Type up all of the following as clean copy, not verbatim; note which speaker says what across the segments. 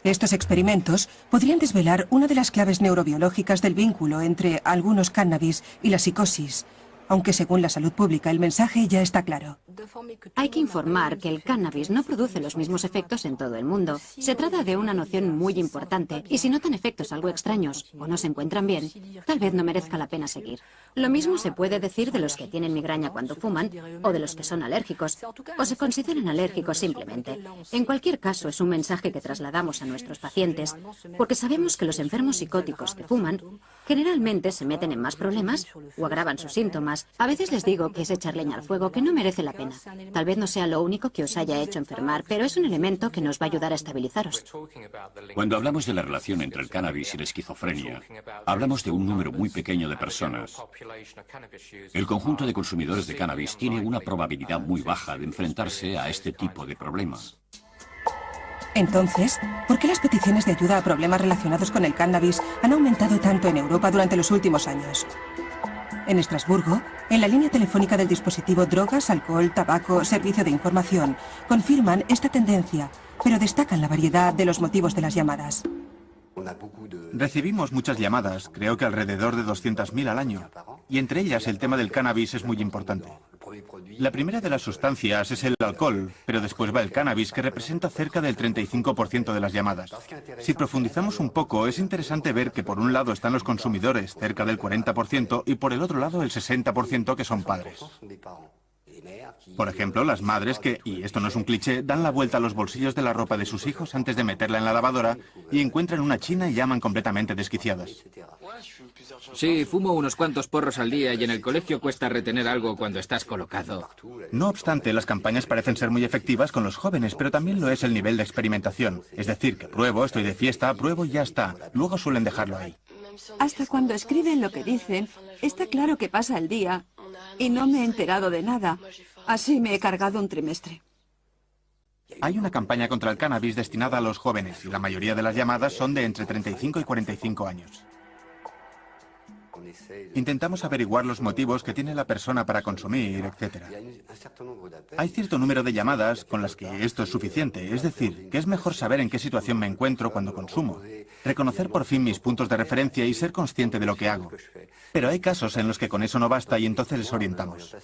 Speaker 1: Estos experimentos podrían desvelar una de las claves neurobiológicas del vínculo entre algunos cannabis y la psicosis, aunque según la salud pública el mensaje ya está claro.
Speaker 2: Hay que informar que el cannabis no produce los mismos efectos en todo el mundo. Se trata de una noción muy importante y si notan efectos algo extraños o no se encuentran bien, tal vez no merezca la pena seguir. Lo mismo se puede decir de los que tienen migraña cuando fuman o de los que son alérgicos o se consideran alérgicos simplemente. En cualquier caso es un mensaje que trasladamos a nuestros pacientes porque sabemos que los enfermos psicóticos que fuman generalmente se meten en más problemas o agravan sus síntomas. A veces les digo que es echar leña al fuego, que no merece la pena. Tal vez no sea lo único que os haya hecho enfermar, pero es un elemento que nos va a ayudar a estabilizaros.
Speaker 3: Cuando hablamos de la relación entre el cannabis y la esquizofrenia, hablamos de un número muy pequeño de personas. El conjunto de consumidores de cannabis tiene una probabilidad muy baja de enfrentarse a este tipo de problemas.
Speaker 1: Entonces, ¿por qué las peticiones de ayuda a problemas relacionados con el cannabis han aumentado tanto en Europa durante los últimos años? En Estrasburgo, en la línea telefónica del dispositivo Drogas, Alcohol, Tabaco, Servicio de Información, confirman esta tendencia, pero destacan la variedad de los motivos de las llamadas.
Speaker 4: Recibimos muchas llamadas, creo que alrededor de 200.000 al año, y entre ellas el tema del cannabis es muy importante. La primera de las sustancias es el alcohol, pero después va el cannabis, que representa cerca del 35% de las llamadas. Si profundizamos un poco, es interesante ver que por un lado están los consumidores, cerca del 40%, y por el otro lado el 60% que son padres. Por ejemplo, las madres que, y esto no es un cliché, dan la vuelta a los bolsillos de la ropa de sus hijos antes de meterla en la lavadora y encuentran una china y llaman completamente desquiciadas.
Speaker 5: Sí, fumo unos cuantos porros al día y en el colegio cuesta retener algo cuando estás colocado.
Speaker 4: No obstante, las campañas parecen ser muy efectivas con los jóvenes, pero también lo es el nivel de experimentación. Es decir, que pruebo, estoy de fiesta, pruebo y ya está. Luego suelen dejarlo ahí.
Speaker 6: Hasta cuando escriben lo que dicen, está claro que pasa el día y no me he enterado de nada. Así me he cargado un trimestre.
Speaker 4: Hay una campaña contra el cannabis destinada a los jóvenes y la mayoría de las llamadas son de entre 35 y 45 años. Intentamos averiguar los motivos que tiene la persona para consumir, etc. Hay cierto número de llamadas con las que esto es suficiente, es decir, que es mejor saber en qué situación me encuentro cuando consumo, reconocer por fin mis puntos de referencia y ser consciente de lo que hago. Pero hay casos en los que con eso no basta y entonces les orientamos.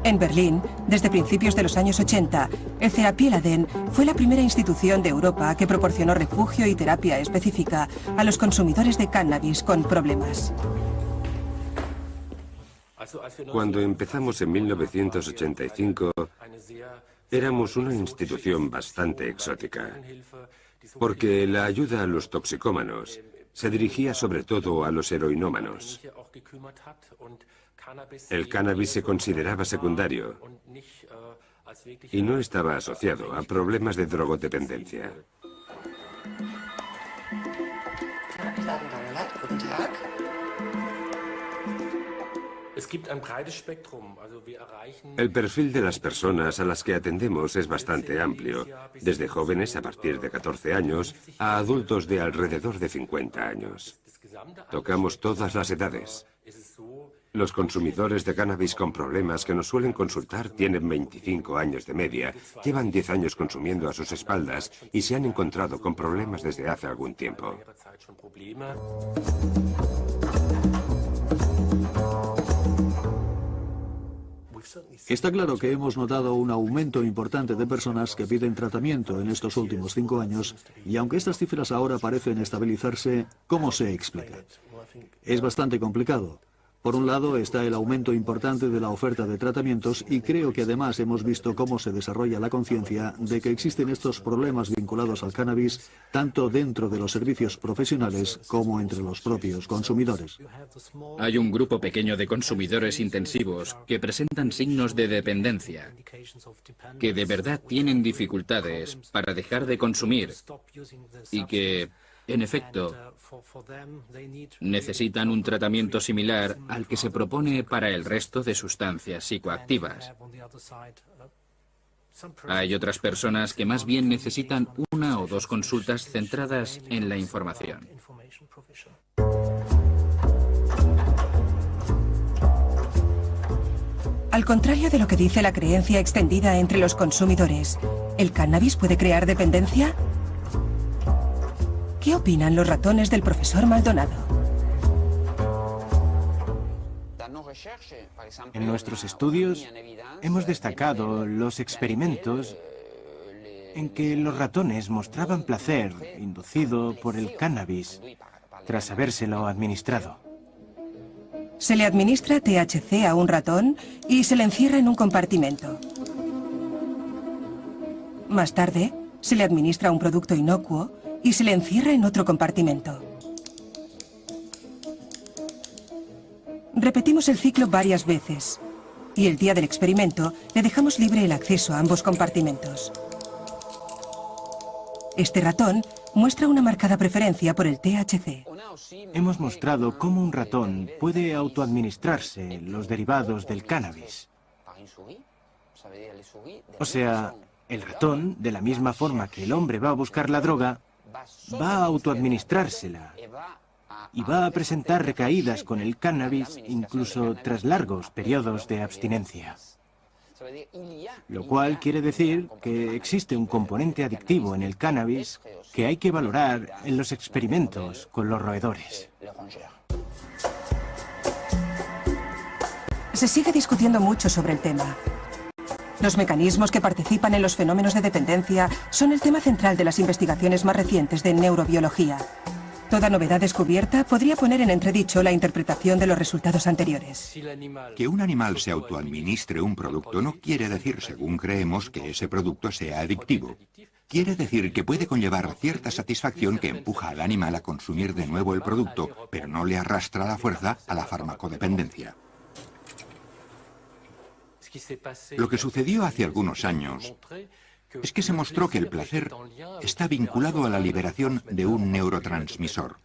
Speaker 1: En Berlín, desde principios de los años 80, el Therapieladen fue la primera institución de Europa que proporcionó refugio y terapia específica a los consumidores de cannabis con problemas.
Speaker 7: Cuando empezamos en 1985, éramos una institución bastante exótica, porque la ayuda a los toxicómanos se dirigía sobre todo a los heroinómanos. El cannabis se consideraba secundario y no estaba asociado a problemas de drogodependencia. El perfil de las personas a las que atendemos es bastante amplio, desde jóvenes a partir de 14 años a adultos de alrededor de 50 años. Tocamos todas las edades. Los consumidores de cannabis con problemas que nos suelen consultar tienen 25 años de media, llevan 10 años consumiendo a sus espaldas y se han encontrado con problemas desde hace algún tiempo.
Speaker 8: Está claro que hemos notado un aumento importante de personas que piden tratamiento en estos últimos 5 años y aunque estas cifras ahora parecen estabilizarse, ¿cómo se explica? Es bastante complicado. Por un lado está el aumento importante de la oferta de tratamientos y creo que además hemos visto cómo se desarrolla la conciencia de que existen estos problemas vinculados al cannabis tanto dentro de los servicios profesionales como entre los propios consumidores.
Speaker 5: Hay un grupo pequeño de consumidores intensivos que presentan signos de dependencia, que de verdad tienen dificultades para dejar de consumir y que, en efecto, necesitan un tratamiento similar al que se propone para el resto de sustancias psicoactivas. Hay otras personas que más bien necesitan una o dos consultas centradas en la información.
Speaker 1: Al contrario de lo que dice la creencia extendida entre los consumidores, ¿el cannabis puede crear dependencia? ¿Qué opinan los ratones del profesor Maldonado?
Speaker 9: En nuestros estudios hemos destacado los experimentos en que los ratones mostraban placer inducido por el cannabis tras habérselo administrado.
Speaker 1: Se le administra THC a un ratón y se le encierra en un compartimento. Más tarde, se le administra un producto inocuo y se le encierra en otro compartimento. Repetimos el ciclo varias veces y el día del experimento le dejamos libre el acceso a ambos compartimentos. Este ratón muestra una marcada preferencia por el THC.
Speaker 9: Hemos mostrado cómo un ratón puede autoadministrarse los derivados del cannabis. O sea, el ratón, de la misma forma que el hombre va a buscar la droga, va a autoadministrársela y va a presentar recaídas con el cannabis incluso tras largos periodos de abstinencia. Lo cual quiere decir que existe un componente adictivo en el cannabis que hay que valorar en los experimentos con los roedores.
Speaker 1: Se sigue discutiendo mucho sobre el tema. Los mecanismos que participan en los fenómenos de dependencia son el tema central de las investigaciones más recientes de neurobiología. Toda novedad descubierta podría poner en entredicho la interpretación de los resultados anteriores.
Speaker 10: Que un animal se autoadministre un producto no quiere decir, según creemos, que ese producto sea adictivo. Quiere decir que puede conllevar cierta satisfacción que empuja al animal a consumir de nuevo el producto, pero no le arrastra a la fuerza a la farmacodependencia. Lo que sucedió hace algunos años es que se mostró que el placer está vinculado a la liberación de un neurotransmisor,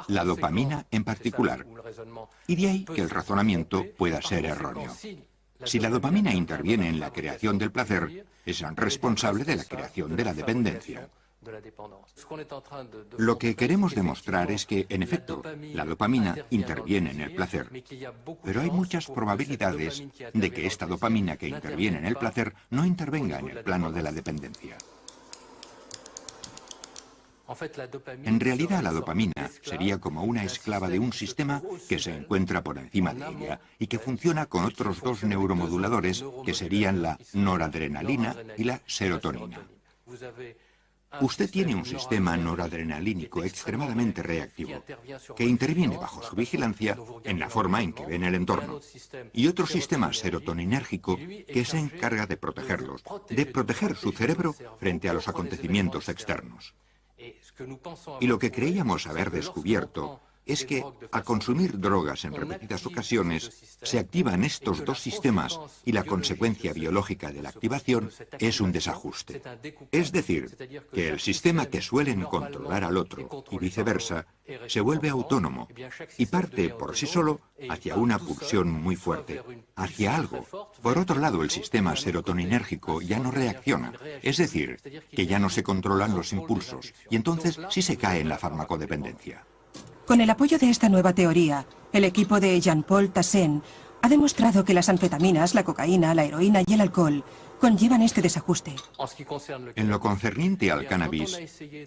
Speaker 10: la dopamina en particular, y de ahí que el razonamiento pueda ser erróneo. Si la dopamina interviene en la creación del placer, es responsable de la creación de la dependencia. Lo que queremos demostrar es que, en efecto, la dopamina interviene en el placer, pero hay muchas probabilidades de que esta dopamina que interviene en el placer no intervenga en el plano de la dependencia. En realidad, la dopamina sería como una esclava de un sistema que se encuentra por encima de ella y que funciona con otros dos neuromoduladores que serían la noradrenalina y la serotonina. Usted tiene un sistema noradrenalínico extremadamente reactivo, que interviene bajo su vigilancia en la forma en que ve en el entorno, y otro sistema serotoninérgico que se encarga de protegerlos, de proteger su cerebro frente a los acontecimientos externos. Y lo que creíamos haber descubierto es que, al consumir drogas en repetidas ocasiones, se activan estos dos sistemas y la consecuencia biológica de la activación es un desajuste. Es decir, que el sistema que suelen controlar al otro y viceversa se vuelve autónomo y parte por sí solo hacia una pulsión muy fuerte, hacia algo. Por otro lado, el sistema serotoninérgico ya no reacciona, es decir, que ya no se controlan los impulsos y entonces sí se cae en la farmacodependencia.
Speaker 1: Con el apoyo de esta nueva teoría, el equipo de Jean-Paul Tassin ha demostrado que las anfetaminas, la cocaína, la heroína y el alcohol conllevan este desajuste.
Speaker 10: En lo concerniente al cannabis,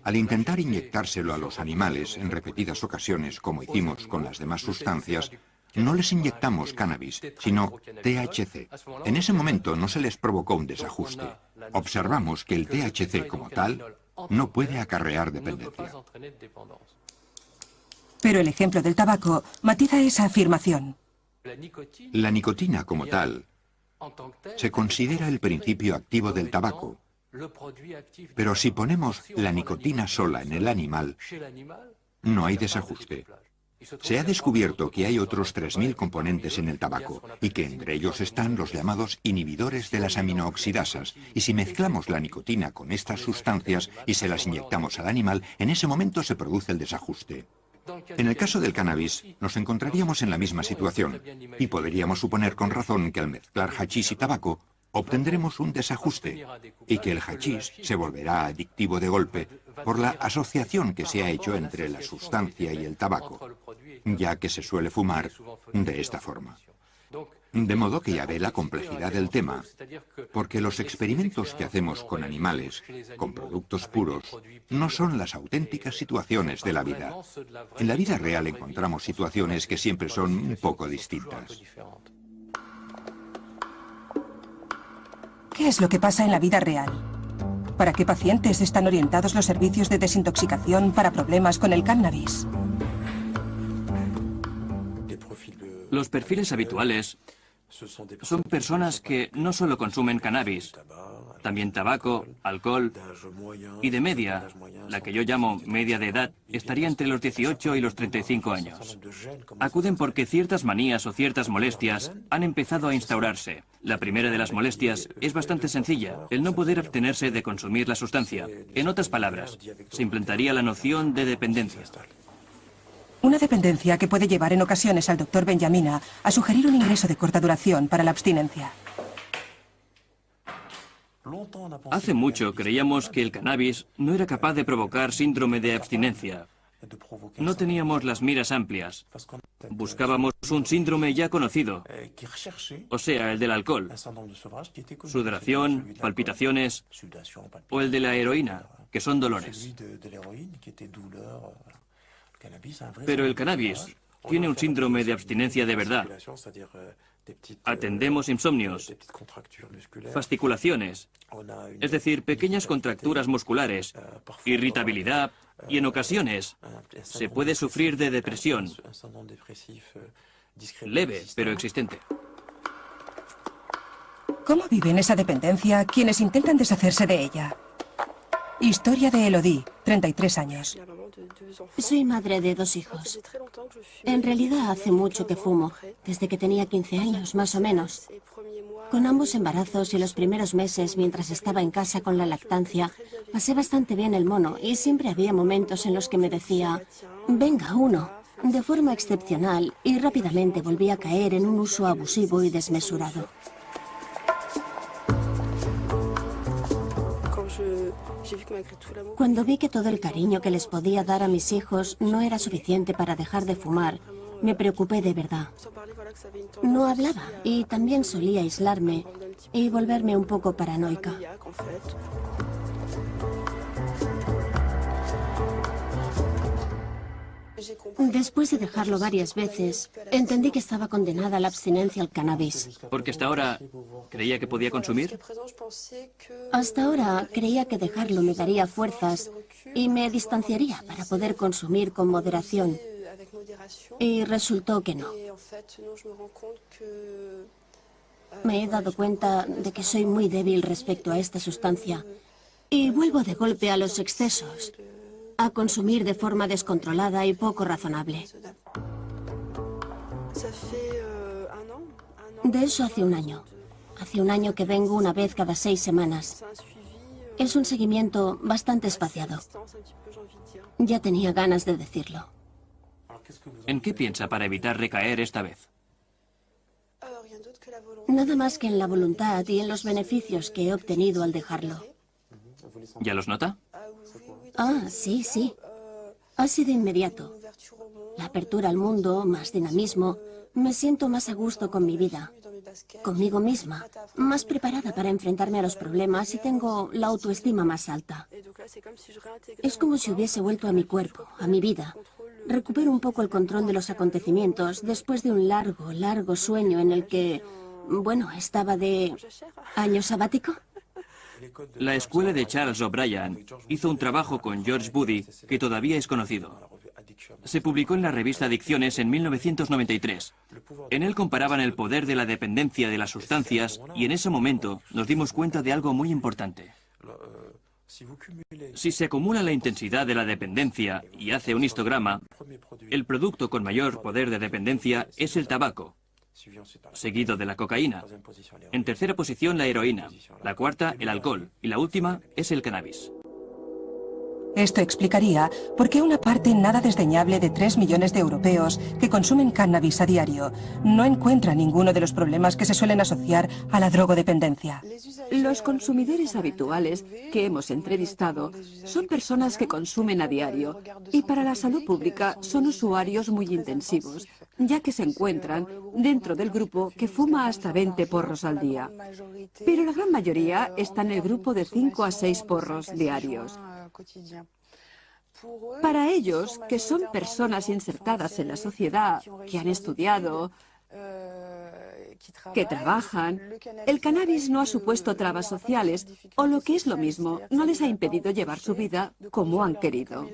Speaker 10: al intentar inyectárselo a los animales en repetidas ocasiones, como hicimos con las demás sustancias, no les inyectamos cannabis, sino THC. En ese momento no se les provocó un desajuste. Observamos que el THC como tal no puede acarrear dependencia.
Speaker 1: Pero el ejemplo del tabaco matiza esa afirmación.
Speaker 10: La nicotina como tal se considera el principio activo del tabaco, pero si ponemos la nicotina sola en el animal, no hay desajuste. Se ha descubierto que hay otros 3000 componentes en el tabaco y que entre ellos están los llamados inhibidores de las aminooxidasas, y si mezclamos la nicotina con estas sustancias y se las inyectamos al animal, en ese momento se produce el desajuste. En el caso del cannabis, nos encontraríamos en la misma situación, y podríamos suponer con razón que al mezclar hachís y tabaco, obtendremos un desajuste, y que el hachís se volverá adictivo de golpe por la asociación que se ha hecho entre la sustancia y el tabaco, ya que se suele fumar de esta forma. De modo que ya ve la complejidad del tema, porque los experimentos que hacemos con animales, con productos puros, no son las auténticas situaciones de la vida. En la vida real encontramos situaciones que siempre son un poco distintas.
Speaker 1: ¿Qué es lo que pasa en la vida real? ¿Para qué pacientes están orientados los servicios de desintoxicación para problemas con el cannabis?
Speaker 11: Los perfiles habituales son personas que no solo consumen cannabis, también tabaco, alcohol, y de media, la que yo llamo media de edad, estaría entre los 18 y los 35 años. Acuden porque ciertas manías o ciertas molestias han empezado a instaurarse. La primera de las molestias es bastante sencilla, el no poder abstenerse de consumir la sustancia. En otras palabras, se implantaría la noción de dependencia.
Speaker 1: Una dependencia que puede llevar en ocasiones al doctor Benjamina a sugerir un ingreso de corta duración para la abstinencia.
Speaker 11: Hace mucho creíamos que el cannabis no era capaz de provocar síndrome de abstinencia. No teníamos las miras amplias. Buscábamos un síndrome ya conocido, o sea, el del alcohol, sudoración, palpitaciones, o el de la heroína, que son dolores. Pero el cannabis tiene un síndrome de abstinencia de verdad. Atendemos insomnios, fasciculaciones, es decir, pequeñas contracturas musculares, irritabilidad y en ocasiones se puede sufrir de depresión, leve pero existente.
Speaker 1: ¿Cómo viven esa dependencia quienes intentan deshacerse de ella? Historia de Elodie, 33 años.
Speaker 12: Soy madre de 2 hijos. En realidad hace mucho que fumo, desde que tenía 15 años, más o menos. Con ambos embarazos y los primeros meses, mientras estaba en casa con la lactancia, pasé bastante bien el mono y siempre había momentos en los que me decía, venga, uno, de forma excepcional, y rápidamente volví a caer en un uso abusivo y desmesurado. Cuando vi que todo el cariño que les podía dar a mis hijos no era suficiente para dejar de fumar, me preocupé de verdad. No hablaba y también solía aislarme y volverme un poco paranoica. Después de dejarlo varias veces, entendí que estaba condenada a la abstinencia al cannabis.
Speaker 11: Porque hasta ahora creía que podía consumir.
Speaker 12: Hasta ahora creía que dejarlo me daría fuerzas y me distanciaría para poder consumir con moderación. Y resultó que no. Me he dado cuenta de que soy muy débil respecto a esta sustancia y vuelvo de golpe a los excesos, a consumir de forma descontrolada y poco razonable. De eso hace un año. Hace un año que vengo una vez cada 6 semanas. Es un seguimiento bastante espaciado. Ya tenía ganas de decirlo.
Speaker 11: ¿En qué piensa para evitar recaer esta vez?
Speaker 12: Nada más que en la voluntad y en los beneficios que he obtenido al dejarlo.
Speaker 11: ¿Ya los nota?
Speaker 12: Ah, sí, sí. Ha sido inmediato. La apertura al mundo, más dinamismo. Me siento más a gusto con mi vida, conmigo misma, más preparada para enfrentarme a los problemas y tengo la autoestima más alta. Es como si hubiese vuelto a mi cuerpo, a mi vida. Recupero un poco el control de los acontecimientos después de un largo, largo sueño en el que, bueno, estaba de año sabático.
Speaker 11: La escuela de Charles O'Brien hizo un trabajo con George Buddy que todavía es conocido. Se publicó en la revista Adicciones en 1993. En él comparaban el poder de la dependencia de las sustancias y en ese momento nos dimos cuenta de algo muy importante. Si se acumula la intensidad de la dependencia y hace un histograma, el producto con mayor poder de dependencia es el tabaco, seguido de la cocaína. En tercera posición la heroína, la cuarta el alcohol y la última es el cannabis.
Speaker 1: Esto explicaría por qué una parte nada desdeñable de 3 millones de europeos que consumen cannabis a diario no encuentra ninguno de los problemas que se suelen asociar a la drogodependencia.
Speaker 6: Los consumidores habituales que hemos entrevistado son personas que consumen a diario y para la salud pública son usuarios muy intensivos, ya que se encuentran dentro del grupo que fuma hasta 20 porros al día. Pero la gran mayoría está en el grupo de 5 a 6 porros diarios. Para ellos, que son personas insertadas en la sociedad, que han estudiado, que trabajan, el cannabis no ha supuesto trabas sociales o, lo que es lo mismo, no les ha impedido llevar su vida como han querido.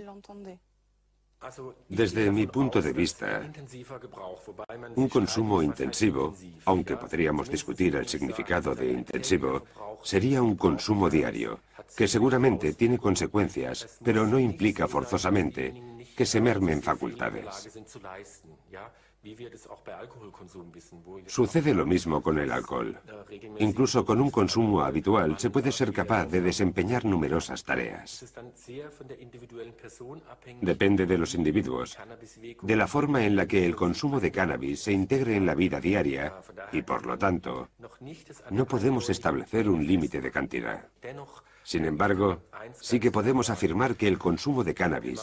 Speaker 7: Desde mi punto de vista, un consumo intensivo, aunque podríamos discutir el significado de intensivo, sería un consumo diario, que seguramente tiene consecuencias, pero no implica forzosamente que se mermen facultades. Sucede lo mismo con el alcohol. Incluso con un consumo habitual se puede ser capaz de desempeñar numerosas tareas. Depende de los individuos, de la forma en la que el consumo de cannabis se integre en la vida diaria y, por lo tanto, no podemos establecer un límite de cantidad. Sin embargo, sí que podemos afirmar que el consumo de cannabis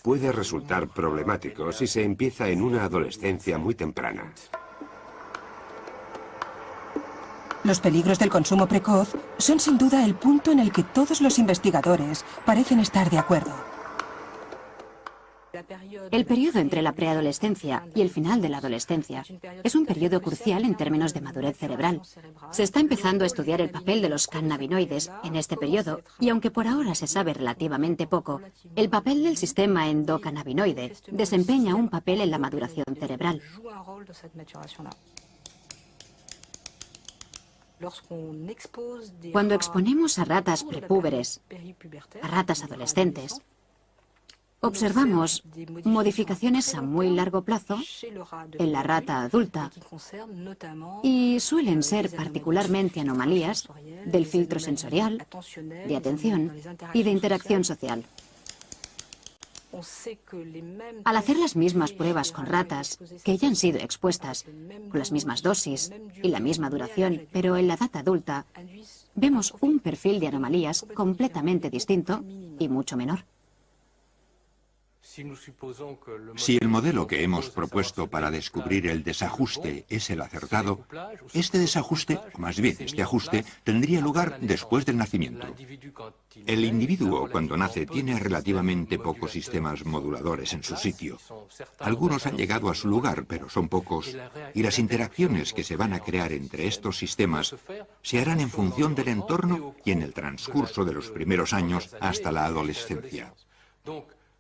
Speaker 7: puede resultar problemático si se empieza en una adolescencia muy temprana.
Speaker 1: Los peligros del consumo precoz son sin duda el punto en el que todos los investigadores parecen estar de acuerdo.
Speaker 2: El periodo entre la preadolescencia y el final de la adolescencia es un periodo crucial en términos de madurez cerebral. Se está empezando a estudiar el papel de los cannabinoides en este periodo y aunque por ahora se sabe relativamente poco, el papel del sistema endocannabinoide desempeña un papel en la maduración cerebral. Cuando exponemos a ratas prepúberes, a ratas adolescentes, observamos modificaciones a muy largo plazo en la rata adulta y suelen ser particularmente anomalías del filtro sensorial, de atención y de interacción social. Al hacer las mismas pruebas con ratas que ya han sido expuestas con las mismas dosis y la misma duración, pero en la edad adulta, vemos un perfil de anomalías completamente distinto y mucho menor.
Speaker 10: Si el modelo que hemos propuesto para descubrir el desajuste es el acertado, este desajuste, o más bien este ajuste, tendría lugar después del nacimiento. El individuo, cuando nace, tiene relativamente pocos sistemas moduladores en su sitio. Algunos han llegado a su lugar, pero son pocos, y las interacciones que se van a crear entre estos sistemas se harán en función del entorno y en el transcurso de los primeros años hasta la adolescencia.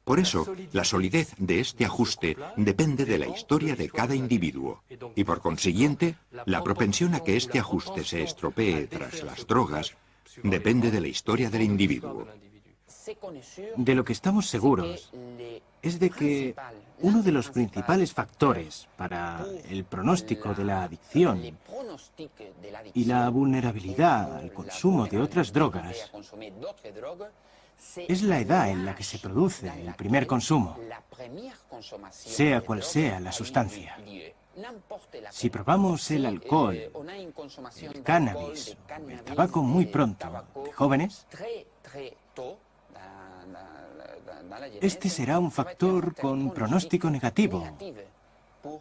Speaker 10: Por eso, la solidez de este ajuste depende de la historia de cada individuo y, por consiguiente, la propensión a que este ajuste se estropee tras las drogas depende de la historia del individuo.
Speaker 9: De lo que estamos seguros es de que uno de los principales factores para el pronóstico de la adicción y la vulnerabilidad al consumo de otras drogas es la edad en la que se produce el primer consumo, sea cual sea la sustancia. Si probamos el alcohol, el cannabis o el tabaco muy pronto, de jóvenes, este será un factor con pronóstico negativo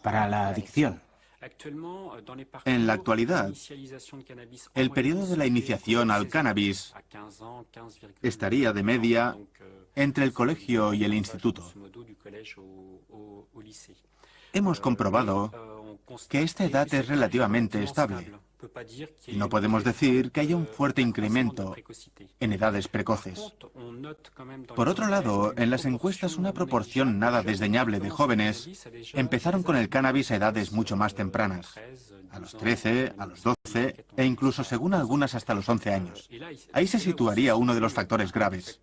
Speaker 9: para la adicción.
Speaker 4: En la actualidad, el periodo de la iniciación al cannabis estaría de media entre el colegio y el instituto. Hemos comprobado que esta edad es relativamente estable y no podemos decir que haya un fuerte incremento en edades precoces. Por otro lado, en las encuestas una proporción nada desdeñable de jóvenes empezaron con el cannabis a edades mucho más tempranas, a los 13, a los 12 e incluso, según algunas, hasta los 11 años. Ahí se situaría uno de los factores graves.